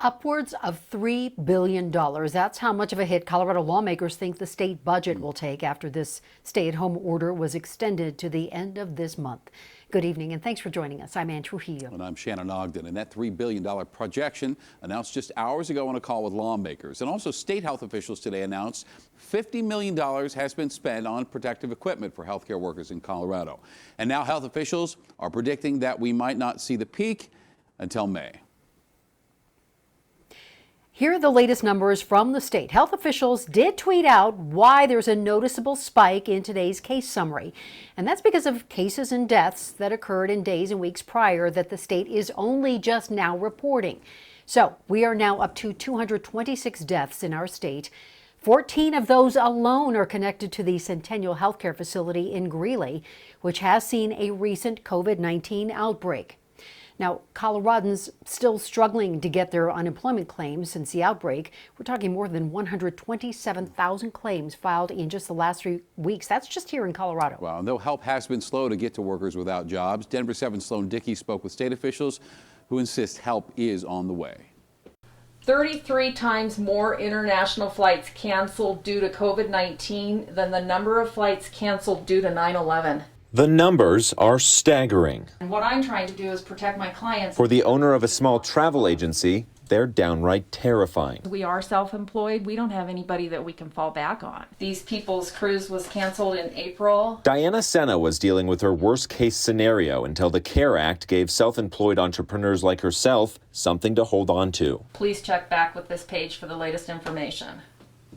Upwards of $3 billion. That's how much of a hit Colorado lawmakers think the state budget will take after this stay-at-home order was extended to the end of this month. Good evening and thanks for joining us. I'm Ann Trujillo. And I'm Shannon Ogden. And that $3 billion projection announced just hours ago on a call with lawmakers. And also state health officials today announced $50 million has been spent on protective equipment for healthcare workers in Colorado. And now health officials are predicting that we might not see the peak until May. Here are the latest numbers from the state. Health officials did tweet out why there's a noticeable spike in today's case summary. And that's because of cases and deaths that occurred in days and weeks prior that the state is only just now reporting. So we are now up to 226 deaths in our state. 14 of those alone are connected to the Centennial Healthcare Facility in Greeley, which has seen a recent COVID-19 outbreak. Now, Coloradans still struggling to get their unemployment claims since the outbreak. We're talking more than 127,000 claims filed in just the last 3 weeks. That's just here in Colorado. Wow, and though help has been slow to get to workers without jobs, Denver 7's Sloan Dickey spoke with state officials who insist help is on the way. 33 times more international flights canceled due to COVID-19 than the number of flights canceled due to 9/11. The numbers are staggering. And what I'm trying to do is protect my clients. For the owner of a small travel agency, they're downright terrifying. We are self-employed. We don't have anybody that we can fall back on. These people's cruise was canceled in April. Diana Senna was dealing with her worst-case scenario until the CARE Act gave self-employed entrepreneurs like herself something to hold on to. Please check back with this page for the latest information.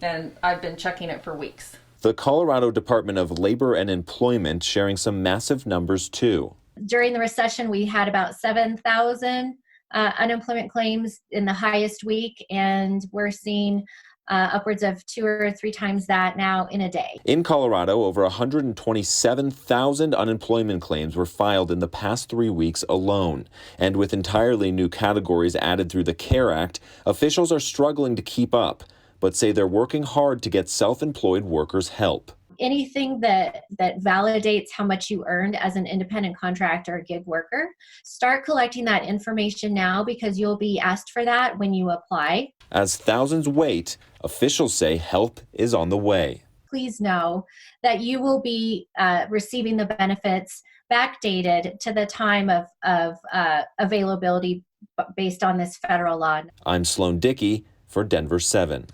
And I've been checking it for weeks. The Colorado Department of Labor and Employment sharing some massive numbers, too. During the recession, we had about 7,000 unemployment claims in the highest week, and we're seeing upwards of 2 or 3 times that now in a day. In Colorado, over 127,000 unemployment claims were filed in the past 3 weeks alone. And with entirely new categories added through the CARE Act, officials are struggling to keep up, but say they're working hard to get self-employed workers help. Anything that validates how much you earned as an independent contractor or gig worker, start collecting that information now because you'll be asked for that when you apply. As thousands wait, officials say help is on the way. Please know that you will be receiving the benefits backdated to the time of availability based on this federal law. I'm Sloan Dickey for Denver 7.